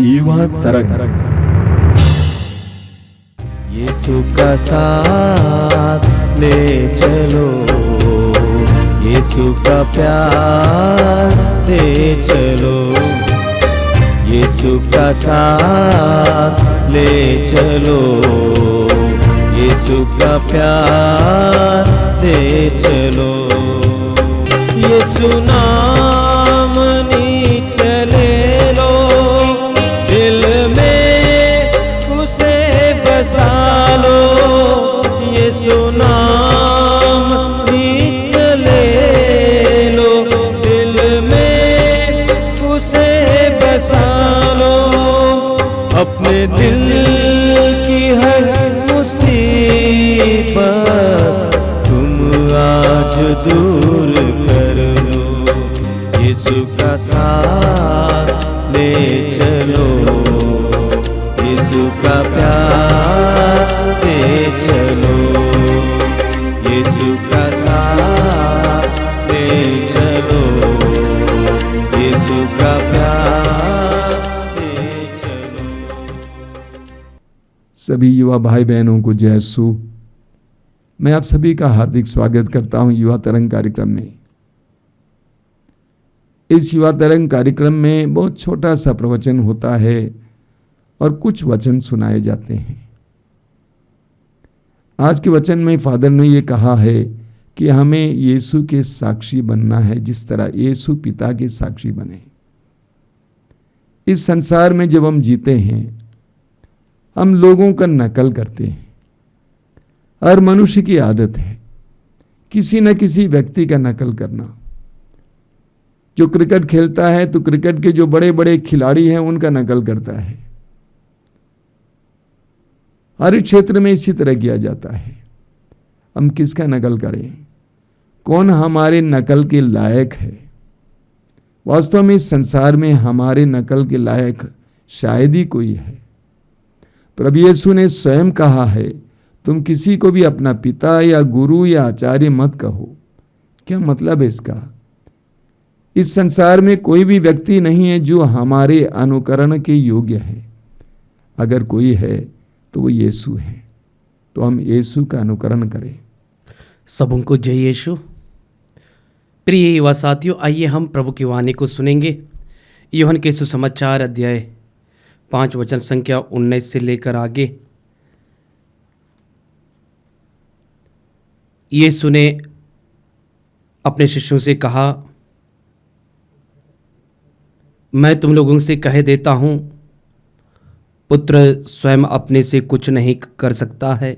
युवा तरंग। यीशु का साथ ले चलो, यीशु का प्यार दे चलो, यीशु का साथ ले चलो, यीशु का प्यार दे चलो। यीशु नाम नित्य ले लो, दिल में उसे बसा लो। यीशु नाम नित्य ले लो, दिल में उसे बसा लो। अपने दिल की हर मुसीबत तुम आज दूर कर लो। यीशु का साथ ले चलो, यीशु का प्यार दे चलो, यीशु का साथ ले चलो, यीशु का प्यार दे चलो। सभी युवा भाई बहनों को जय यीशु। मैं आप सभी का हार्दिक स्वागत करता हूं युवा तरंग कार्यक्रम में। इस युवा तरंग कार्यक्रम में बहुत छोटा सा प्रवचन होता है और कुछ वचन सुनाए जाते हैं। आज के वचन में फादर ने ये कहा है कि हमें यीशु के साक्षी बनना है, जिस तरह यीशु पिता के साक्षी बने। इस संसार में जब हम जीते हैं, हम लोगों का नकल करते हैं। हर मनुष्य की आदत है किसी न किसी व्यक्ति का नकल करना। जो क्रिकेट खेलता है तो क्रिकेट के जो बड़े बड़े खिलाड़ी हैं उनका नकल करता है। हर क्षेत्र में इसी तरह किया जाता है। हम किसका नकल करें? कौन हमारे नकल के लायक है? वास्तव में इस संसार में हमारे नकल के लायक शायद ही कोई है। प्रभु यीशु ने स्वयं कहा है, तुम किसी को भी अपना पिता या गुरु या आचार्य मत कहो। क्या मतलब है इसका? इस संसार में कोई भी व्यक्ति नहीं है जो हमारे अनुकरण के योग्य है। अगर कोई है तो वो यीशु है। तो हम यीशु का अनुकरण करें। सबों को जय यीशु। प्रिय युवा साथियों, आइए हम प्रभु की वाणी को सुनेंगे। यूहन के सुसमाचार अध्याय 5 वचन संख्या 19 से लेकर आगे। यीशु ने अपने शिष्यों से कहा, मैं तुम लोगों से कह देता हूं, पुत्र स्वयं अपने से कुछ नहीं कर सकता है,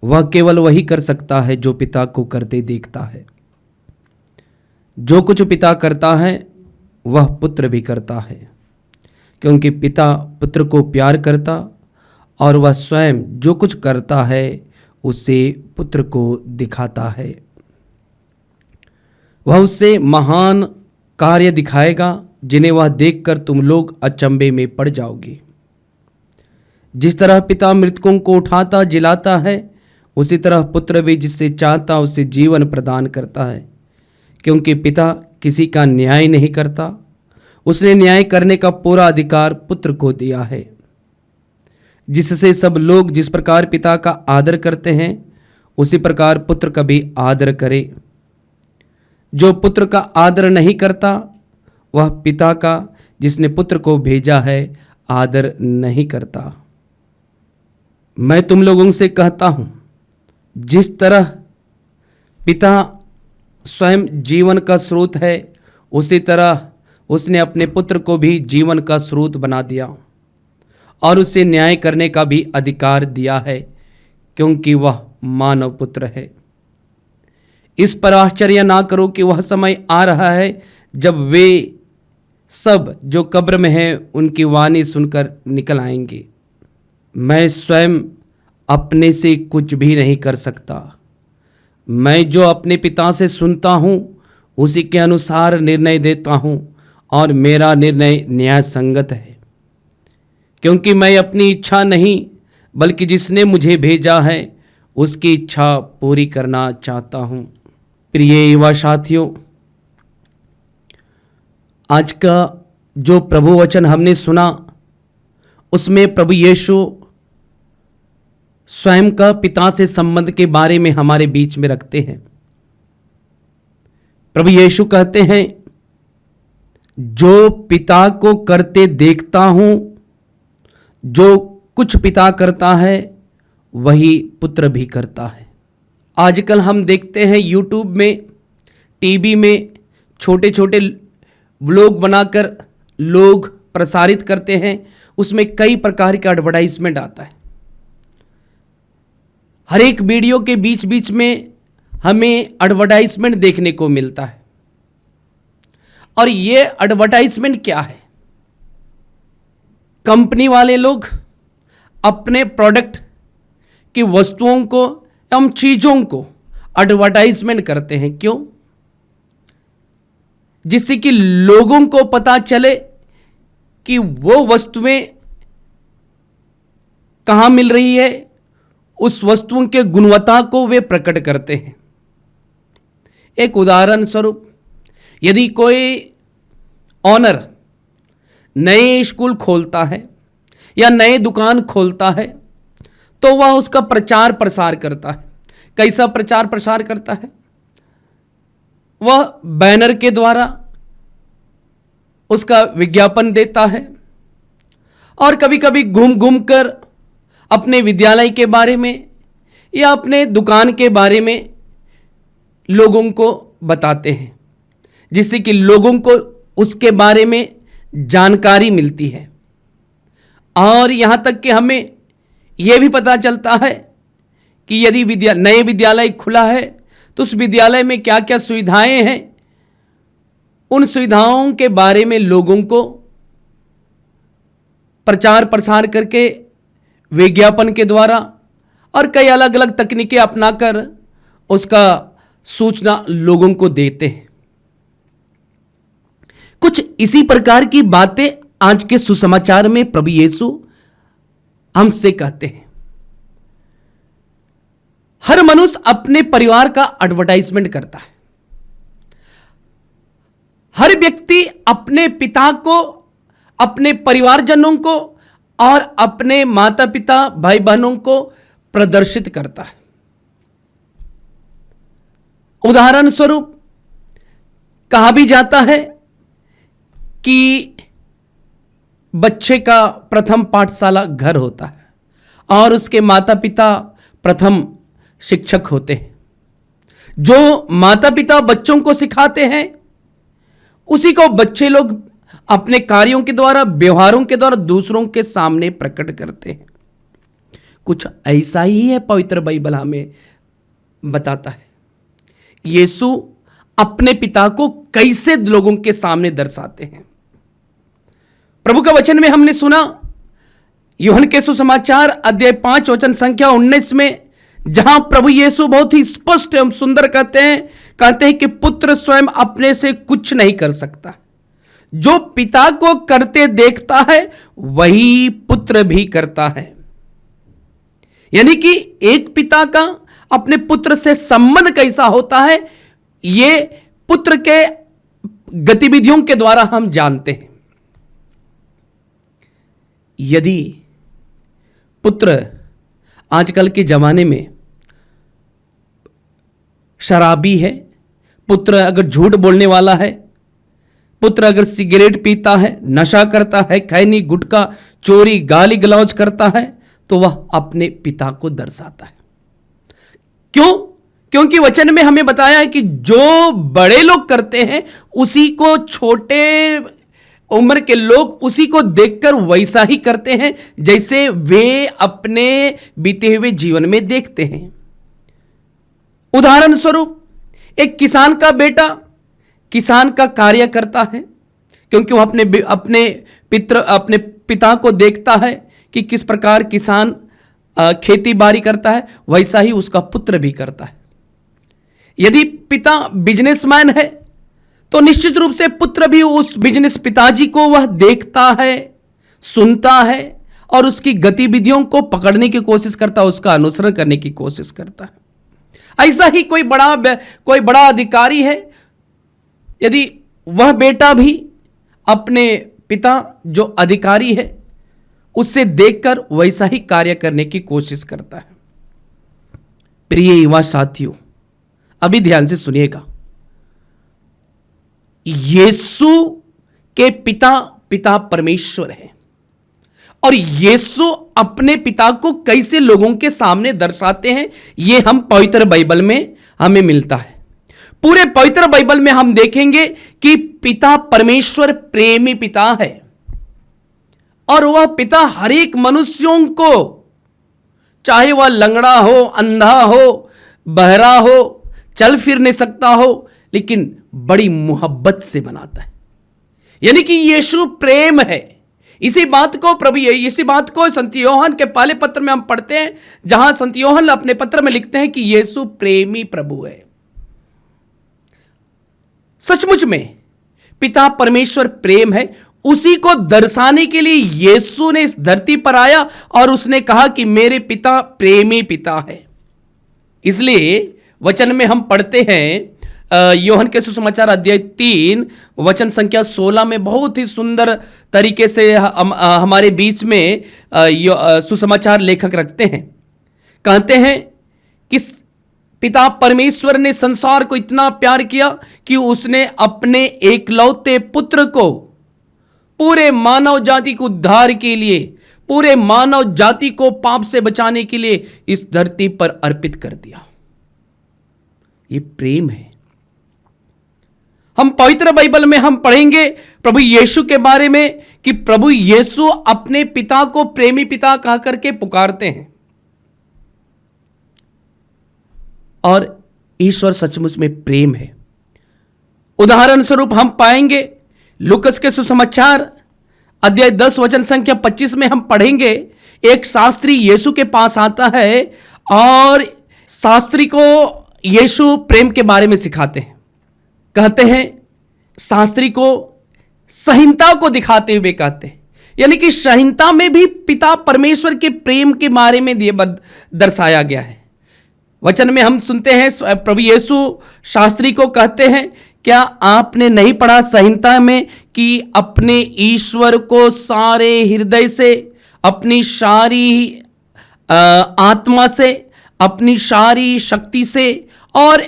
वह केवल वही कर सकता है जो पिता को करते देखता है। जो कुछ पिता करता है वह पुत्र भी करता है, क्योंकि पिता पुत्र को प्यार करता और वह स्वयं जो कुछ करता है उसे पुत्र को दिखाता है। वह उससे महान कार्य दिखाएगा जिन्हें वह देखकर तुम लोग अचंभे में पड़ जाओगे। जिस तरह पिता मृतकों को उठाता जिलाता है, उसी तरह पुत्र भी जिससे चाहता उसे जीवन प्रदान करता है। क्योंकि पिता किसी का न्याय नहीं करता, उसने न्याय करने का पूरा अधिकार पुत्र को दिया है, जिससे सब लोग जिस प्रकार पिता का आदर करते हैं उसी प्रकार पुत्र का भी आदर करे। जो पुत्र का आदर नहीं करता वह पिता का जिसने पुत्र को भेजा है आदर नहीं करता। मैं तुम लोगों से कहता हूं, जिस तरह पिता स्वयं जीवन का स्रोत है, उसी तरह उसने अपने पुत्र को भी जीवन का स्रोत बना दिया और उसे न्याय करने का भी अधिकार दिया है, क्योंकि वह मानव पुत्र है। इस पर आश्चर्य ना करो कि वह समय आ रहा है जब वे सब जो कब्र में हैं उनकी वाणी सुनकर निकल आएंगे। मैं स्वयं अपने से कुछ भी नहीं कर सकता, मैं जो अपने पिता से सुनता हूँ उसी के अनुसार निर्णय देता हूँ और मेरा निर्णय न्याय संगत है, क्योंकि मैं अपनी इच्छा नहीं बल्कि जिसने मुझे भेजा है उसकी इच्छा पूरी करना चाहता हूँ। प्रिय युवा साथियों, आज का जो प्रभु वचन हमने सुना उसमें प्रभु यीशु स्वयं का पिता से संबंध के बारे में हमारे बीच में रखते हैं। प्रभु यीशु कहते हैं, जो पिता को करते देखता हूं, जो कुछ पिता करता है वही पुत्र भी करता है। आजकल हम देखते हैं यूट्यूब में, टीवी में छोटे छोटे व्लॉग बनाकर लोग प्रसारित करते हैं, उसमें कई प्रकार का एडवर्टाइजमेंट आता है। हर एक वीडियो के बीच बीच में हमें एडवर्टाइजमेंट देखने को मिलता है। और ये एडवर्टाइजमेंट क्या है? कंपनी वाले लोग अपने प्रोडक्ट की वस्तुओं को एवं चीजों को एडवर्टाइजमेंट करते हैं। क्यों? जिससे कि लोगों को पता चले कि वो वस्तुएं कहां मिल रही है, उस वस्तुओं के गुणवत्ता को वे प्रकट करते हैं। एक उदाहरण स्वरूप, यदि कोई ऑनर नए स्कूल खोलता है या नए दुकान खोलता है तो वह उसका प्रचार प्रसार करता है। कैसा प्रचार प्रसार करता है? वह बैनर के द्वारा उसका विज्ञापन देता है और कभी कभी घूम घूम कर अपने विद्यालय के बारे में या अपने दुकान के बारे में लोगों को बताते हैं, जिससे कि लोगों को उसके बारे में जानकारी मिलती है। और यहां तक कि हमें यह भी पता चलता है कि यदि नए विद्यालय खुला है तो उस विद्यालय में क्या क्या सुविधाएं हैं, उन सुविधाओं के बारे में लोगों को प्रचार प्रसार करके विज्ञापन के द्वारा और कई अलग अलग तकनीकें अपनाकर उसका सूचना लोगों को देते हैं। कुछ इसी प्रकार की बातें आज के सुसमाचार में प्रभु यीशु हमसे कहते हैं। हर मनुष्य अपने परिवार का एडवर्टाइजमेंट करता है। हर व्यक्ति अपने पिता को, अपने परिवारजनों को और अपने माता पिता भाई बहनों को प्रदर्शित करता है। उदाहरण स्वरूप कहा भी जाता है कि बच्चे का प्रथम पाठशाला घर होता है और उसके माता पिता प्रथम शिक्षक होते हैं। जो माता पिता बच्चों को सिखाते हैं उसी को बच्चे लोग अपने कार्यों के द्वारा, व्यवहारों के द्वारा दूसरों के सामने प्रकट करते हैं। कुछ ऐसा ही है पवित्र बाइबल हमें बताता है। यीशु अपने पिता को कैसे लोगों के सामने दर्शाते हैं। प्रभु का वचन में हमने सुना, यूहन्ना के सुसमाचार अध्याय 5 वचन संख्या 19 में, जहां प्रभु यीशु बहुत ही स्पष्ट एवं सुंदर कहते हैं कि पुत्र स्वयं अपने से कुछ नहीं कर सकता, जो पिता को करते देखता है वही पुत्र भी करता है। यानी कि एक पिता का अपने पुत्र से संबंध कैसा होता है, ये पुत्र के गतिविधियों के द्वारा हम जानते हैं। यदि पुत्र आजकल के जमाने में शराबी है, पुत्र अगर झूठ बोलने वाला है, पुत्र अगर सिगरेट पीता है, नशा करता है, खैनी गुटखा चोरी गाली गलौज करता है, तो वह अपने पिता को दर्शाता है। क्यों? क्योंकि वचन में हमें बताया है कि जो बड़े लोग करते हैं उसी को छोटे उम्र के लोग उसी को देखकर वैसा ही करते हैं जैसे वे अपने बीते हुए जीवन में देखते हैं। उदाहरण स्वरूप एक किसान का बेटा किसान का कार्य करता है, क्योंकि वह अपने पिता को देखता है कि किस प्रकार किसान खेती बाड़ी करता है, वैसा ही उसका पुत्र भी करता है। यदि पिता बिजनेसमैन है तो निश्चित रूप से पुत्र भी उस बिजनेस पिताजी को वह देखता है, सुनता है और उसकी गतिविधियों को पकड़ने की कोशिश करता है, उसका अनुसरण करने की कोशिश करता है। ऐसा ही कोई बड़ा अधिकारी है, यदि वह बेटा भी अपने पिता जो अधिकारी है उससे देखकर वैसा ही कार्य करने की कोशिश करता है। प्रिय युवा साथियों, अभी ध्यान से सुनिएगा। यीशु के पिता परमेश्वर है और यीशु अपने पिता को कैसे लोगों के सामने दर्शाते हैं, यह हम पवित्र बाइबल में हमें मिलता है। पूरे पवित्र बाइबल में हम देखेंगे कि पिता परमेश्वर प्रेमी पिता है और वह पिता हर एक मनुष्यों को, चाहे वह लंगड़ा हो, अंधा हो, बहरा हो, चल फिर नहीं सकता हो, लेकिन बड़ी मोहब्बत से बनाता है। यानी कि यीशु प्रेम है। इसी बात को संत योहन के पहले पत्र में हम पढ़ते हैं, जहां संत योहन अपने पत्र में लिखते हैं कि यीशु प्रेमी प्रभु है। सचमुच में पिता परमेश्वर प्रेम है। उसी को दर्शाने के लिए यीशु ने इस धरती पर आया और उसने कहा कि मेरे पिता प्रेमी पिता है। इसलिए वचन में हम पढ़ते हैं, योहन के सुसमाचार अध्याय 3 वचन संख्या 16 में बहुत ही सुंदर तरीके से हमारे बीच में सुसमाचार लेखक रखते हैं। कहते हैं कि पिता परमेश्वर ने संसार को इतना प्यार किया कि उसने अपने एकलौते पुत्र को पूरे मानव जाति को उद्धार के लिए, पूरे मानव जाति को पाप से बचाने के लिए इस धरती पर अर्पित कर दिया। ये प्रेम है। हम पवित्र बाइबल में हम पढ़ेंगे प्रभु यीशु के बारे में कि प्रभु यीशु अपने पिता को प्रेमी पिता कह करके पुकारते हैं और ईश्वर सचमुच में प्रेम है। उदाहरण स्वरूप हम पाएंगे लूकस के सुसमाचार अध्याय 10 वचन संख्या 25 में हम पढ़ेंगे, एक शास्त्री यीशु के पास आता है और शास्त्री को यीशु प्रेम के बारे में सिखाते हैं। कहते हैं, शास्त्री को संहिता को दिखाते हुए कहते हैं, यानी कि संहिता में भी पिता परमेश्वर के प्रेम के बारे में दर्शाया गया है। वचन में हम सुनते हैं प्रभु यीशु शास्त्री को कहते हैं, क्या आपने नहीं पढ़ा संहिता में कि अपने ईश्वर को सारे हृदय से, अपनी सारी आत्मा से, अपनी सारी शक्ति से और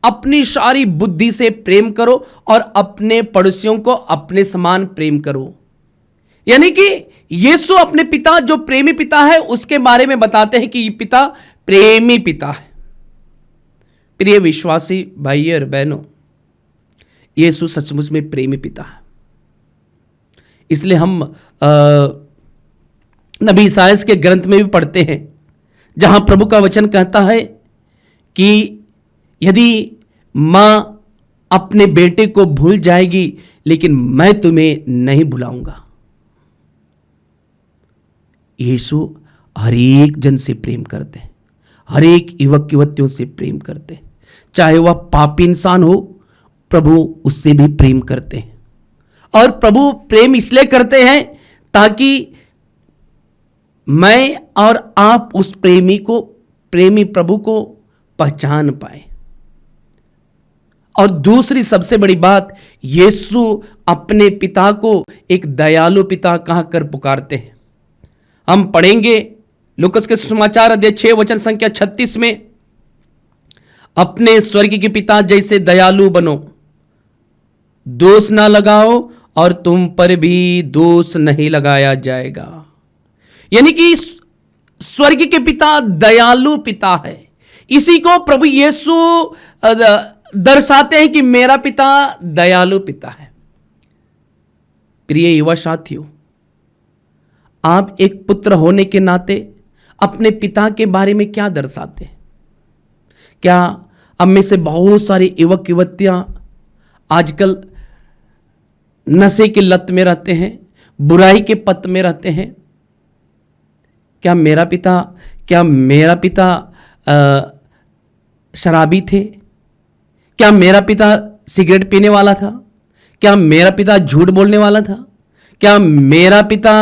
अपनी सारी बुद्धि से प्रेम करो और अपने पड़ोसियों को अपने समान प्रेम करो। यानी कि यीशु अपने पिता जो प्रेमी पिता है उसके बारे में बताते हैं कि ये पिता प्रेमी पिता है। प्रिय विश्वासी भाइयों और बहनों, यीशु सचमुच में प्रेमी पिता है। इसलिए हम नबी ईसायाह के ग्रंथ में भी पढ़ते हैं, जहां प्रभु का वचन कहता है कि यदि मां अपने बेटे को भूल जाएगी लेकिन मैं तुम्हें नहीं भुलाऊंगा। यीशु हर एक जन से प्रेम करते हैं, हर एक युवक युवतियों से प्रेम करते हैं, चाहे वह पापी इंसान हो, प्रभु उससे भी प्रेम करते हैं। और प्रभु प्रेम इसलिए करते हैं ताकि मैं और आप उस प्रेमी प्रभु को पहचान पाए। और दूसरी सबसे बड़ी बात, यीशु अपने पिता को एक दयालु पिता कहकर पुकारते हैं। हम पढ़ेंगे लूकस के सुसमाचार अध्याय 6 वचन संख्या 36 में, अपने स्वर्ग के पिता जैसे दयालु बनो, दोष ना लगाओ और तुम पर भी दोष नहीं लगाया जाएगा। यानी कि स्वर्ग के पिता दयालु पिता है। इसी को प्रभु यीशु दर्शाते हैं कि मेरा पिता दयालु पिता है। प्रिय युवा साथियों, आप एक पुत्र होने के नाते अपने पिता के बारे में क्या दर्शाते हैं? क्या हम में से बहुत सारे युवक युवतियां आजकल नशे की लत में रहते हैं, बुराई के पथ में रहते हैं? क्या मेरा पिता शराबी थे? क्या मेरा पिता सिगरेट पीने वाला था? क्या मेरा पिता झूठ बोलने वाला था? क्या मेरा पिता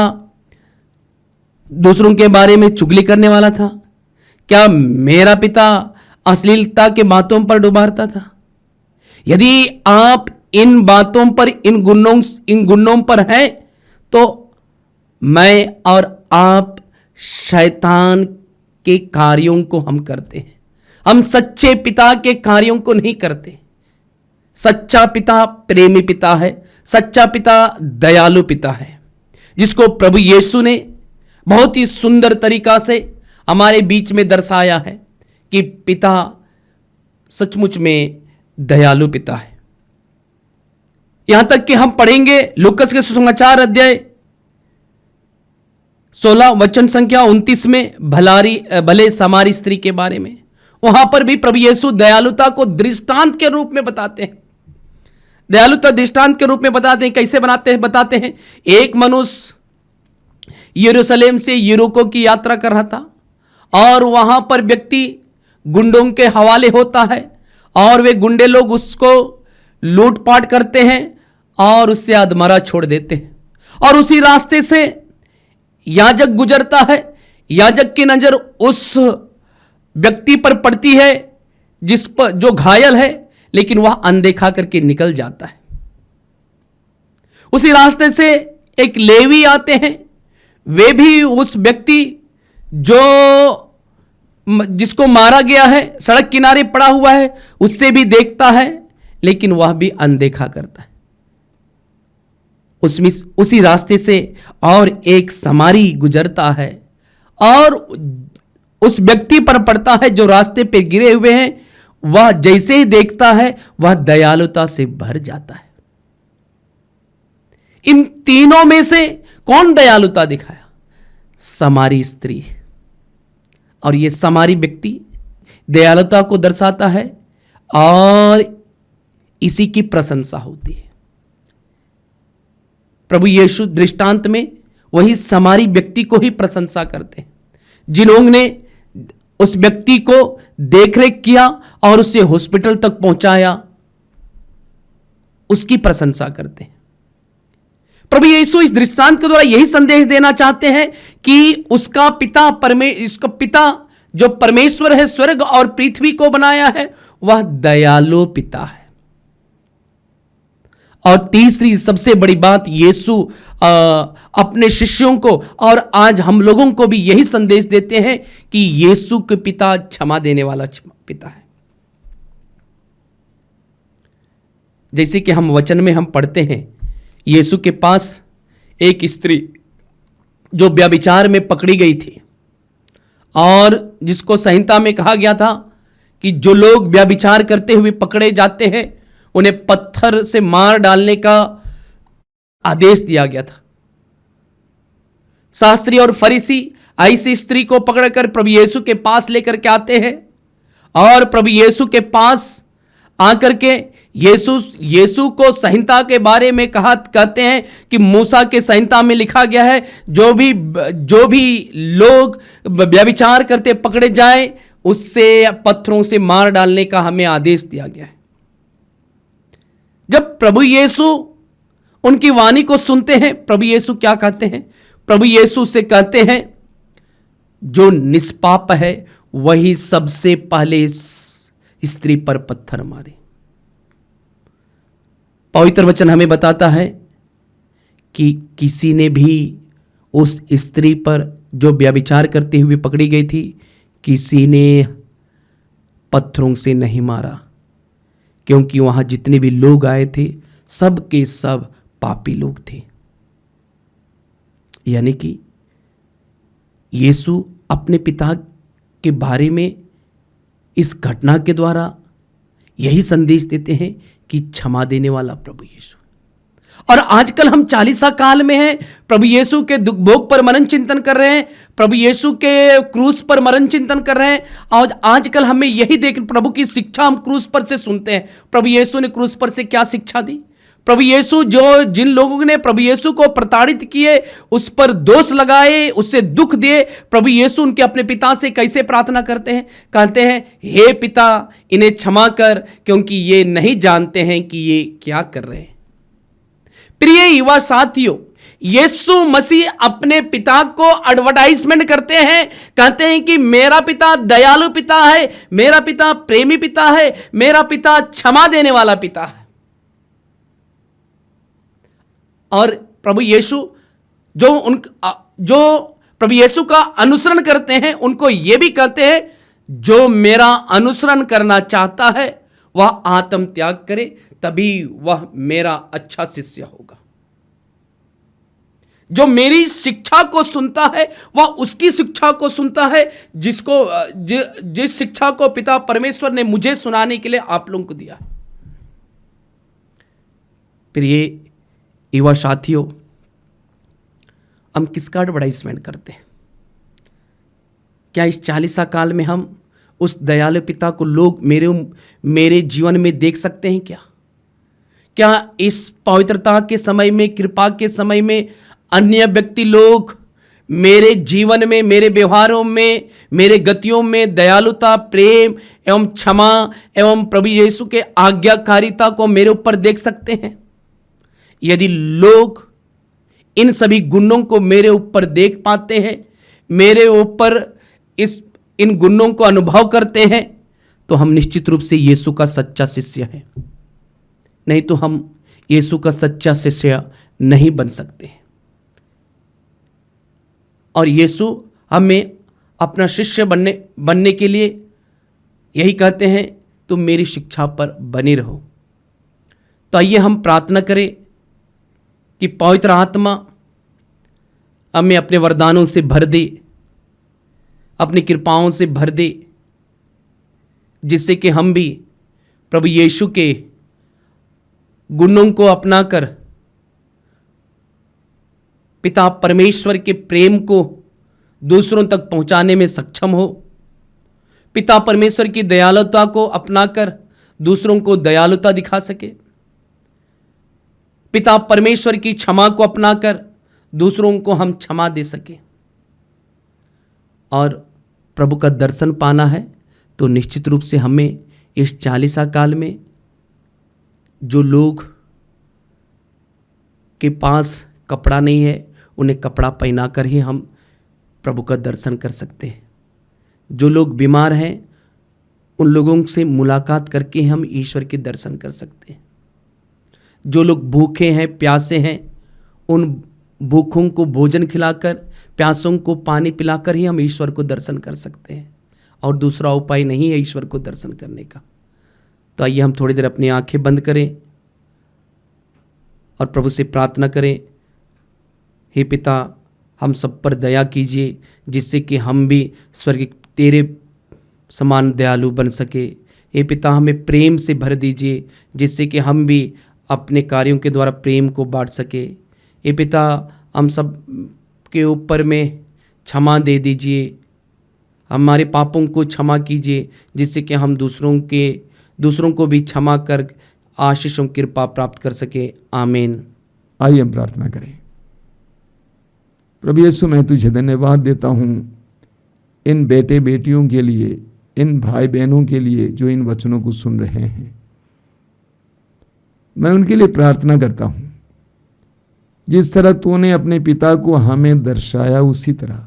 दूसरों के बारे में चुगली करने वाला था? क्या मेरा पिता अश्लीलता के बातों पर डुबाता था? यदि आप इन बातों पर, इन गुणों पर है, तो मैं और आप शैतान के कार्यों को हम करते हैं। हम सच्चे पिता के कार्यों को नहीं करते। सच्चा पिता प्रेमी पिता है, सच्चा पिता दयालु पिता है, जिसको प्रभु यीशु ने बहुत ही सुंदर तरीका से हमारे बीच में दर्शाया है कि पिता सचमुच में दयालु पिता है। यहां तक कि हम पढ़ेंगे लूकस के सुसमाचार अध्याय 16 वचन संख्या 29 में भले समारी स्त्री के बारे में। वहां पर भी प्रभु यीशु दयालुता को दृष्टांत के रूप में बताते हैं। दयालुता दृष्टांत के रूप में बताते हैं। कैसे बताते हैं? एक मनुष्य यरूशलेम से यरीहो की यात्रा कर रहा था और वहां पर व्यक्ति गुंडों के हवाले होता है और वे गुंडे लोग उसको लूटपाट करते हैं और उससे अधमरा छोड़ देते हैं। और उसी रास्ते से याजक गुजरता है। याजक की नजर उस व्यक्ति पर पड़ती है जिस पर जो घायल है, लेकिन वह अनदेखा करके निकल जाता है। उसी रास्ते से एक लेवी आते हैं। वे भी उस व्यक्ति जिसको मारा गया है, सड़क किनारे पड़ा हुआ है, उससे भी देखता है, लेकिन वह भी अनदेखा करता है। उसी रास्ते से और एक समारी गुजरता है और उस व्यक्ति पर पड़ता है जो रास्ते पे गिरे हुए हैं। वह जैसे ही देखता है वह दयालुता से भर जाता है। इन तीनों में से कौन दयालुता दिखाया? समारी स्त्री। और यह समारी व्यक्ति दयालुता को दर्शाता है और इसी की प्रशंसा होती है। प्रभु यीशु दृष्टांत में वही समारी व्यक्ति को ही प्रशंसा करते हैं, जिन्होंने उस व्यक्ति को देखरेख किया और उसे हॉस्पिटल तक पहुंचाया, उसकी प्रशंसा करते हैं। प्रभु यीशु इस दृष्टांत के द्वारा यही संदेश देना चाहते हैं कि उसका पिता जो परमेश्वर है, स्वर्ग और पृथ्वी को बनाया है, वह दयालु पिता है। और तीसरी सबसे बड़ी बात, यीशु अपने शिष्यों को और आज हम लोगों को भी यही संदेश देते हैं कि यीशु के पिता क्षमा देने वाला पिता है। जैसे कि हम वचन में हम पढ़ते हैं, यीशु के पास एक स्त्री जो व्यभिचार में पकड़ी गई थी और जिसको संहिता में कहा गया था कि जो लोग व्यभिचार करते हुए पकड़े जाते हैं उन्हें पत्थर से मार डालने का आदेश दिया गया था। शास्त्री और फरीसी ऐसी स्त्री को पकड़कर प्रभु यीशु के पास लेकर के आते हैं और प्रभु यीशु के पास आकर के यीशु को संहिता के बारे में कहते हैं कि मूसा के संहिता में लिखा गया है जो भी लोग व्यभिचार करते पकड़े जाए उससे पत्थरों से मार डालने का हमें आदेश दिया गया है। जब प्रभु यीशु उनकी वाणी को सुनते हैं, प्रभु यीशु क्या कहते हैं? प्रभु यीशु से कहते हैं जो निष्पाप है वही सबसे पहले स्त्री पर पत्थर मारे। पवित्र वचन हमें बताता है कि किसी ने भी उस स्त्री पर जो व्यभिचार करते हुए पकड़ी गई थी, किसी ने पत्थरों से नहीं मारा, क्योंकि वहां जितने भी लोग आए थे सब के सब पापी लोग थे। यानी कि यीशु अपने पिता के बारे में इस घटना के द्वारा यही संदेश देते हैं कि क्षमा देने वाला प्रभु यीशु। और आजकल हम 40 काल में हैं, प्रभु यीशु के दुख भोग पर मनन चिंतन कर रहे हैं, प्रभु यीशु के क्रूस पर मनन चिंतन कर रहे हैं। और आजकल हमें यही देख प्रभु की शिक्षा हम क्रूस पर से सुनते हैं। प्रभु यीशु ने क्रूस पर से क्या शिक्षा दी? प्रभु यीशु जिन लोगों ने प्रभु यीशु को प्रताड़ित किए, उस पर दोष लगाए, उससे दुख दिए, प्रभु यीशु उनके अपने पिता से कैसे प्रार्थना करते हैं? कहते हैं, हे पिता इन्हें क्षमा कर, क्योंकि ये नहीं जानते हैं कि ये क्या कर रहे हैं। प्रिय युवा साथियों, यीशु मसीह अपने पिता को एडवर्टाइजमेंट करते हैं, कहते हैं कि मेरा पिता दयालु पिता है, मेरा पिता प्रेमी पिता है, मेरा पिता क्षमा देने वाला पिता है। और प्रभु यीशु जो प्रभु यीशु का अनुसरण करते हैं उनको ये भी कहते हैं, जो मेरा अनुसरण करना चाहता है वह आत्म त्याग करे, तभी वह मेरा अच्छा शिष्य होगा। जो मेरी शिक्षा को सुनता है वह उसकी शिक्षा को सुनता है जिस शिक्षा को पिता परमेश्वर ने मुझे सुनाने के लिए आप लोगों को दिया। प्रिय युवा साथियों, हम किसका एडवर्टाइजमेंट करते हैं? क्या इस 40 काल में हम उस दयालु पिता को लोग मेरे जीवन में देख सकते हैं? क्या इस पवित्रता के समय में, कृपा के समय में अन्य व्यक्ति लोग मेरे जीवन में, मेरे व्यवहारों में, मेरे गतियों में दयालुता, प्रेम एवं क्षमा एवं प्रभु यीशु के आज्ञाकारिता को मेरे ऊपर देख सकते हैं? यदि लोग इन सभी गुणों को मेरे ऊपर देख पाते हैं, मेरे ऊपर इन गुणों को अनुभव करते हैं, तो हम निश्चित रूप से यीशु का सच्चा शिष्य हैं। नहीं तो हम यीशु का सच्चा शिष्य नहीं बन सकते। और यीशु हमें अपना शिष्य बनने के लिए यही कहते हैं, तुम मेरी शिक्षा पर बने रहो। तो आइए हम प्रार्थना करें कि पवित्र आत्मा हमें अपने वरदानों से भर दे, अपनी कृपाओं से भर दे, जिससे कि हम भी प्रभु यीशु के गुणों को अपनाकर पिता परमेश्वर के प्रेम को दूसरों तक पहुंचाने में सक्षम हो, पिता परमेश्वर की दयालुता को अपनाकर दूसरों को दयालुता दिखा सके, पिता परमेश्वर की क्षमा को अपनाकर दूसरों को हम क्षमा दे सके। और प्रभु का दर्शन पाना है तो निश्चित रूप से हमें इस 40 काल में जो लोग के पास कपड़ा नहीं है उन्हें कपड़ा पहनाकर ही हम प्रभु का दर्शन कर सकते हैं। जो लोग बीमार हैं उन लोगों से मुलाकात करके हम ईश्वर के दर्शन कर सकते हैं। जो लोग भूखे हैं, प्यासे हैं, उन भूखों को भोजन खिलाकर, प्यासों को पानी पिलाकर ही हम ईश्वर को दर्शन कर सकते हैं। और दूसरा उपाय नहीं है ईश्वर को दर्शन करने का। तो आइए हम थोड़ी देर अपनी आंखें बंद करें और प्रभु से प्रार्थना करें, हे पिता हम सब पर दया कीजिए, जिससे कि हम भी स्वर्ग तेरे समान दयालु बन सके। हे पिता हमें प्रेम से भर दीजिए, जिससे कि हम भी अपने कार्यों के द्वारा प्रेम को बांट सके। हे पिता हम सब के ऊपर में क्षमा दे दीजिए, हमारे पापों को क्षमा कीजिए, जिससे कि हम दूसरों को भी क्षमा कर आशीषों कृपा प्राप्त कर सके। आमीन। आइए हम प्रार्थना करें। प्रभु यीशु मैं तुझे धन्यवाद देता हूँ इन बेटे बेटियों के लिए, इन भाई बहनों के लिए जो इन वचनों को सुन रहे हैं। मैं उनके लिए प्रार्थना करता हूँ, जिस तरह तूने अपने पिता को हमें दर्शाया उसी तरह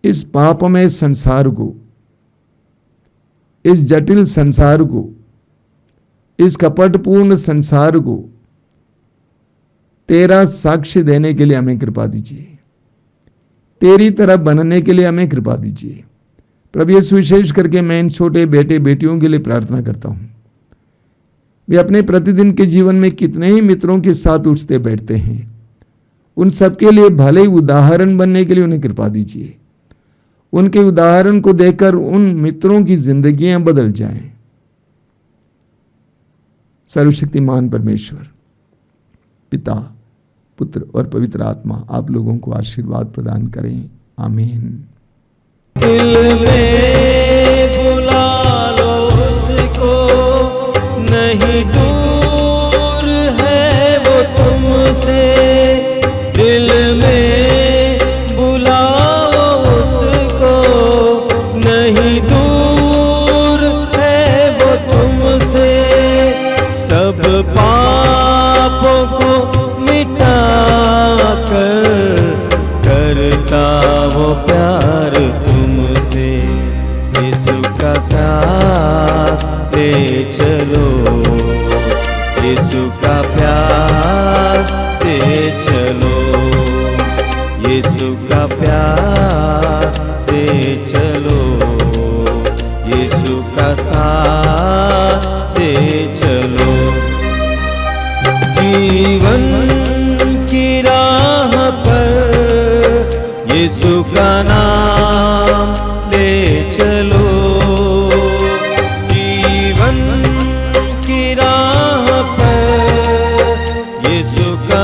इस पापमय संसार को, इस जटिल संसार को, इस कपटपूर्ण संसार को तेरा साक्ष्य देने के लिए हमें कृपा दीजिए, तेरी तरह बनने के लिए हमें कृपा दीजिए। प्रभु यीशु विशेष करके मैं इन छोटे बेटे बेटियों के लिए प्रार्थना करता हूँ। वे अपने प्रतिदिन के जीवन में कितने ही मित्रों के साथ उठते बैठते हैं, उन सबके लिए भले ही उदाहरण बनने के लिए उन्हें कृपा दीजिए। उनके उदाहरण को देखकर उन मित्रों की जिंदगियां बदल जाएं। सर्वशक्तिमान परमेश्वर पिता, पुत्र और पवित्र आत्मा आप लोगों को आशीर्वाद प्रदान करें। आमीन। दिल में बुला लो उसको, नहीं दूर है वो तुमसे। दिल में बुलाओ उसको, नहीं दूर है वो तुमसे। सब पापों को मिटा कर करता वो प्यार तुमसे। यीशु का जीवन की राह पर यीशु का नाम ले चलो। जीवन की राह पर यीशु का